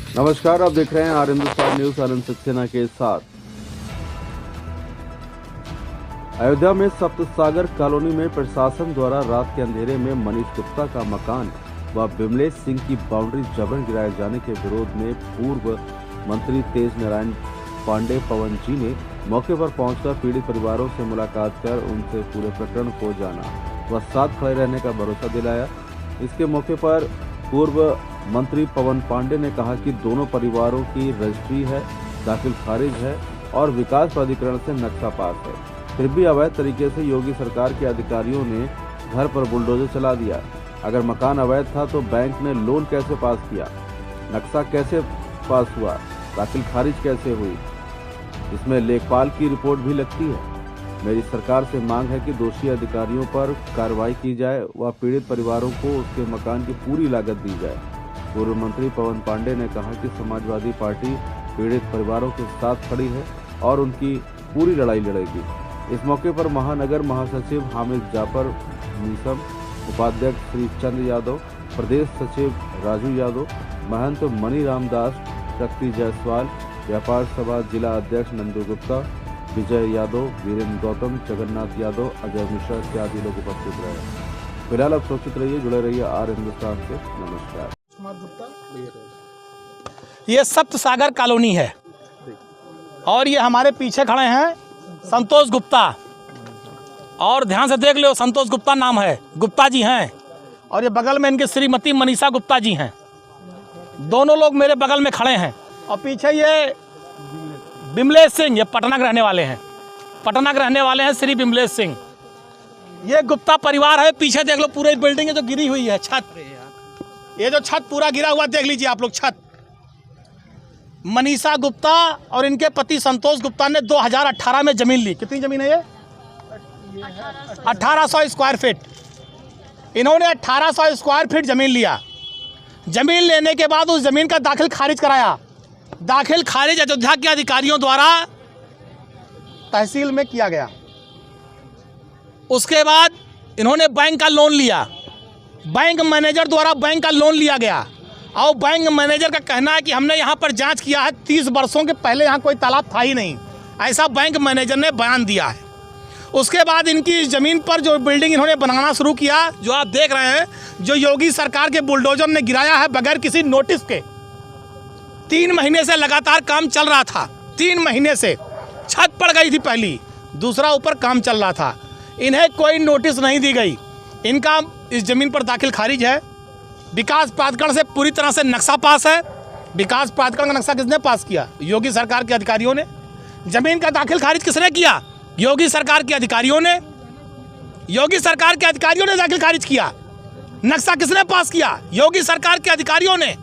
नमस्कार, आप देख रहे हैं आर हिंदुस्तान न्यूज आनंद सक्सेना के साथ। अयोध्या में सप्तसागर कॉलोनी में प्रशासन द्वारा रात के अंधेरे में मनीष गुप्ता का मकान व विमलेश सिंह की बाउंड्री जबरन गिराए जाने के विरोध में पूर्व मंत्री तेज नारायण पांडे पवन जी ने मौके पर पहुंचकर पीड़ित परिवारों से मुलाकात कर उनसे पूरे प्रकरण को जाना व साथ खड़े रहने का भरोसा दिलाया। इसके मौके पर पूर्व मंत्री पवन पांडे ने कहा कि दोनों परिवारों की रजिस्ट्री है, दाखिल खारिज है और विकास प्राधिकरण से नक्शा पास है, फिर भी अवैध तरीके से योगी सरकार के अधिकारियों ने घर पर बुलडोजर चला दिया। अगर मकान अवैध था तो बैंक ने लोन कैसे पास किया, नक्शा कैसे पास हुआ, दाखिल खारिज कैसे हुई, इसमें लेखपाल की रिपोर्ट भी लगती है। मेरी सरकार से मांग है कि दोषी अधिकारियों पर कार्रवाई की जाए व पीड़ित परिवारों को उसके मकान की पूरी लागत दी जाए। पूर्व मंत्री पवन पांडे ने कहा कि समाजवादी पार्टी पीड़ित परिवारों के साथ खड़ी है और उनकी पूरी लड़ाई लड़ेगी। इस मौके पर महानगर महासचिव हामिद जाफर मीसम, उपाध्यक्ष श्री चंद्र यादव, प्रदेश सचिव राजू यादव, महंत मनी रामदास, शक्ति जायसवाल, व्यापार सभा जिला अध्यक्ष नंदू गुप्ता, विजय यादव, वीरेंद्र गौतम, जगन्नाथ यादव, अजय मिश्रा इत्यादि लोग उपस्थित रहे। फिलहाल आप सुरक्षित रहिए, जुड़े रहिए आर हिंदुस्तान से। नमस्कार। ये सप्तसागर कॉलोनी है और ये हमारे पीछे खड़े हैं संतोष गुप्ता, और ध्यान से देख लो, संतोष गुप्ता नाम है, गुप्ता जी हैं, और ये बगल में इनके श्रीमती मनीषा गुप्ता जी हैं। दोनों लोग मेरे बगल में खड़े हैं। और पीछे ये विमलेश सिंह, ये पटना के रहने वाले हैं, पटना के रहने वाले हैं श्री विमलेश सिंह। ये गुप्ता परिवार है। पीछे देख लो, पूरी बिल्डिंग जो गिरी हुई है, छत, ये जो छत पूरा गिरा हुआ देख लीजिए आप लोग, छत। मनीषा गुप्ता और इनके पति संतोष गुप्ता ने 2018 में जमीन ली। कितनी जमीन है ये? 1800 स्क्वायर फीट। इन्होंने 1800 स्क्वायर फीट जमीन लिया। जमीन लेने के बाद उस जमीन का दाखिल खारिज कराया। दाखिल खारिज अयोध्या के अधिकारियों द्वारा तहसील में किया गया। उसके बाद इन्होंने बैंक का लोन लिया। बैंक मैनेजर द्वारा बैंक का लोन लिया गया और बैंक मैनेजर का कहना है कि हमने यहाँ पर जांच किया है, 30 वर्षों के पहले यहाँ कोई तालाब था ही नहीं, ऐसा बैंक मैनेजर ने बयान दिया है। उसके बाद इनकी इस ज़मीन पर जो बिल्डिंग इन्होंने बनाना शुरू किया, जो आप देख रहे हैं, जो योगी सरकार के बुलडोजर ने गिराया है बगैर किसी नोटिस के। 3 महीने से लगातार काम चल रहा था। 3 महीने से छत पड़ गई थी पहली, दूसरा ऊपर काम चल रहा था। इन्हें कोई नोटिस नहीं दी गई। इनका इस ज़मीन पर दाखिल खारिज है। विकास प्राधिकरण से पूरी तरह से नक्शा पास है। विकास प्राधिकरण का नक्शा किसने पास किया? योगी सरकार के अधिकारियों ने। जमीन का दाखिल खारिज किसने किया? योगी सरकार के अधिकारियों ने। योगी सरकार के अधिकारियों ने दाखिल खारिज किया। नक्शा किसने पास किया? योगी सरकार के अधिकारियों ने।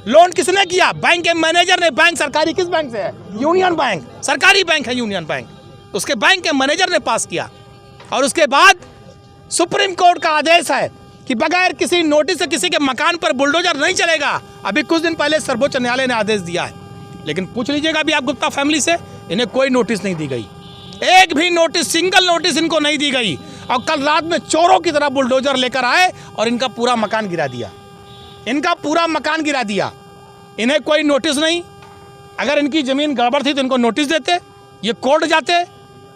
लोन किसने किया? बैंक के मैनेजर ने। बैंक सरकारी किस बैंक से है? यूनियन बैंक, सरकारी बैंक है यूनियन बैंक। उसके बैंक के मैनेजर ने पास किया। और उसके बाद सुप्रीम कोर्ट का आदेश है कि बगैर किसी नोटिस से किसी के मकान पर बुलडोजर नहीं चलेगा। अभी कुछ दिन पहले सर्वोच्च न्यायालय ने आदेश दिया है। लेकिन पूछ लीजिएगा अभी आप गुप्ता फैमिली से, इन्हें कोई नोटिस नहीं दी गई। एक भी नोटिस, सिंगल नोटिस इनको नहीं दी गई। और कल रात में चोरों की तरह बुलडोजर लेकर आए और इनका पूरा मकान गिरा दिया। इनका पूरा मकान गिरा दिया। इन्हें कोई नोटिस नहीं। अगर इनकी ज़मीन गड़बड़ थी तो इनको नोटिस देते, ये कोर्ट जाते,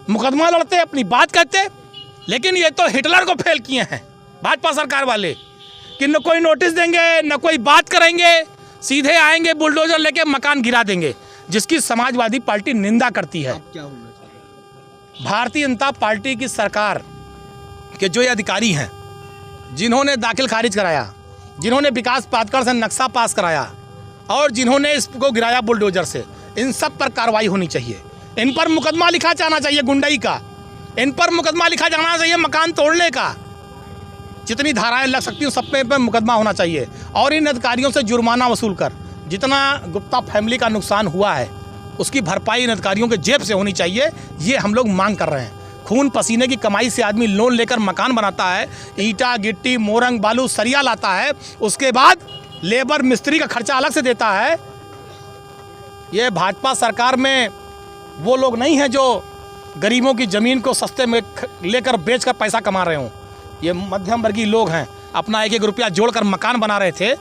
मुकदमा लड़ते, अपनी बात करते। लेकिन ये तो हिटलर को फेल किए हैं भाजपा सरकार वाले, कि न कोई नोटिस देंगे, न कोई बात करेंगे, सीधे आएंगे बुलडोजर लेके मकान गिरा देंगे, जिसकी समाजवादी पार्टी निंदा करती है। क्या होना चाहिए? भारतीय जनता पार्टी की सरकार के जो ये अधिकारी हैं, जिन्होंने दाखिल खारिज कराया, जिन्होंने विकास प्राधिकरण से नक्शा पास कराया और जिन्होंने इसको गिराया बुलडोजर से, इन सब पर कार्रवाई होनी चाहिए। इन पर मुकदमा लिखा जाना चाहिए गुंडई का। इन पर मुकदमा लिखा जाना चाहिए मकान तोड़ने का। जितनी धाराएं लग सकती हैं सब पे मुकदमा होना चाहिए। और इन अधिकारियों से जुर्माना वसूल कर जितना गुप्ता फैमिली का नुकसान हुआ है उसकी भरपाई इन अधिकारियों के जेब से होनी चाहिए। ये हम लोग मांग कर रहे हैं। खून पसीने की कमाई से आदमी लोन लेकर मकान बनाता है, ईंटा गिट्टी मोरंग बालू सरिया लाता है, उसके बाद लेबर मिस्त्री का खर्चा अलग से देता है। ये भाजपा सरकार में वो लोग नहीं हैं जो गरीबों की ज़मीन को सस्ते में लेकर बेचकर पैसा कमा रहे हों। ये मध्यम वर्गीय लोग हैं, अपना 1-1 रुपया जोड़कर मकान बना रहे थे।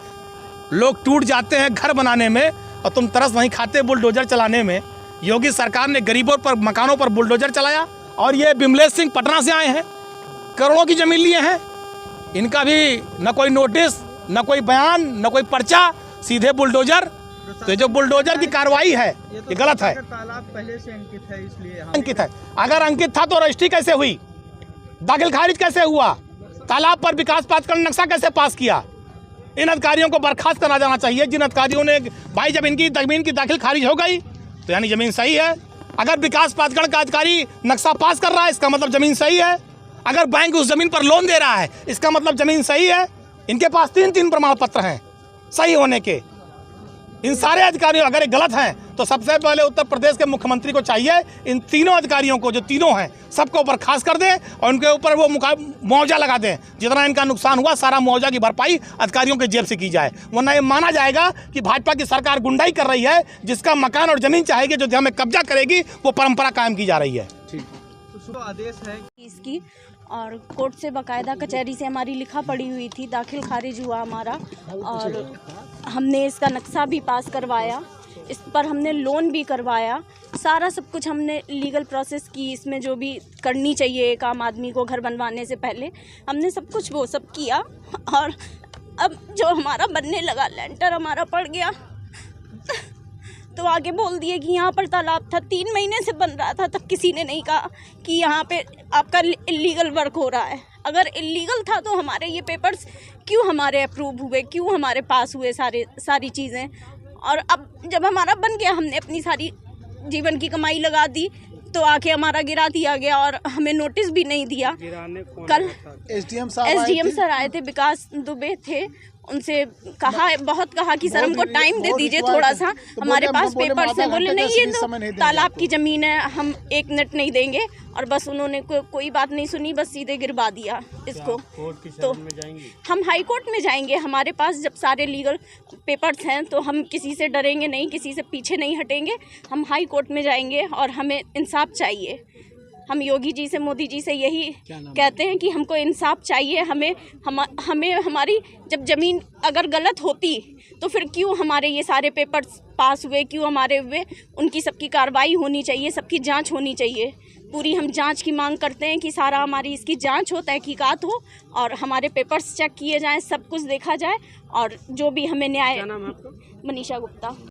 लोग टूट जाते हैं घर बनाने में और तुम तरस नहीं खाते बुलडोजर चलाने में। योगी सरकार ने गरीबों पर, मकानों पर बुलडोजर चलाया। और ये बिमलेश सिंह पटना से आए हैं, करोड़ों की ज़मीन लिए हैं, इनका भी न कोई नोटिस, न कोई बयान, न कोई पर्चा, सीधे बुलडोजर। तो जो बुलडोजर की कार्रवाई है ये गलत है। तालाब पहले से अंकित है, इसलिए अंकित है। अगर अंकित था तो रजिस्ट्री कैसे हुई, दाखिल खारिज कैसे हुआ, तालाब पर विकास प्राधिकरण नक्शा कैसे पास किया? इन अधिकारियों को बर्खास्त करा जाना चाहिए। जिन अधिकारियों ने, भाई जब इनकी जमीन की दाखिल खारिज हो गई तो यानी जमीन सही है। अगर विकास प्राधिकरण का अधिकारी नक्शा पास कर रहा है इसका मतलब जमीन सही है। अगर बैंक उस जमीन पर लोन दे रहा है इसका मतलब जमीन सही है। इनके पास 3 प्रमाण पत्र हैं सही होने के। इन सारे अधिकारियों अगर ये गलत हैं तो सबसे पहले उत्तर प्रदेश के मुख्यमंत्री को चाहिए इन तीनों अधिकारियों को, जो तीनों हैं, सबको बर्खास्त कर दें और उनके ऊपर वो मुआवजा लगा दें। जितना इनका नुकसान हुआ सारा मुआवजा की भरपाई अधिकारियों के जेब से की जाए, वरना ये माना जाएगा कि भाजपा की सरकार गुंडाई कर रही है। जिसका मकान और जमीन चाहेगी, जो हमें कब्जा करेगी, वो परंपरा कायम की जा रही है। तो आदेश है इसकी, और कोर्ट से बाकायदा कचहरी से हमारी लिखा पड़ी हुई थी, दाखिल खारिज हुआ हमारा, और हमने इसका नक्शा भी पास करवाया, इस पर हमने लोन भी करवाया, सारा सब कुछ हमने लीगल प्रोसेस की। इसमें जो भी करनी चाहिए एक आम आदमी को घर बनवाने से पहले, हमने सब कुछ वो सब किया। और अब जो हमारा बनने लगा, लेंटर हमारा पड़ गया, तो आगे बोल दिए कि यहाँ पर तालाब था, 3 महीने से बन रहा था, तब किसी ने नहीं कहा कि यहाँ पे आपका इलीगल वर्क हो रहा है। अगर इलीगल था तो हमारे ये पेपर्स क्यों हमारे अप्रूव हुए, क्यों हमारे पास हुए सारी चीज़ें। और अब जब हमारा बन गया, हमने अपनी सारी जीवन की कमाई लगा दी, तो आके हमारा गिरा दिया गया और हमें नोटिस भी नहीं दिया। कल एसडीएम सर आए थे, विकास दुबे थे, उनसे कहा, बहुत कहा कि सर हमको टाइम दे दीजिए थोड़ा सा, हमारे पास पेपर्स हैं। बोले नहीं, ये तो तालाब की ज़मीन है, हम 1 मिनट नहीं देंगे। और बस उन्होंने कोई बात नहीं सुनी, बस सीधे गिरवा दिया इसको। तो हम हाई कोर्ट में जाएंगे, हमारे पास जब सारे लीगल पेपर्स हैं तो हम किसी से डरेंगे नहीं, किसी से पीछे नहीं हटेंगे। हम हाई कोर्ट में जाएंगे और हमें इंसाफ चाहिए। हम योगी जी से, मोदी जी से यही कहते हैं कि हमको इंसाफ चाहिए। हमें हमारी जब ज़मीन अगर गलत होती तो फिर क्यों हमारे ये सारे पेपर्स पास हुए, क्यों हमारे हुए, उनकी सबकी कार्रवाई होनी चाहिए, सबकी जांच होनी चाहिए पूरी। हम जांच की मांग करते हैं कि सारा हमारी इसकी जांच हो, तहकीकात हो और हमारे पेपर्स चेक किए जाएं, सब कुछ देखा जाए और जो भी हमें न्याय। मनीषा गुप्ता।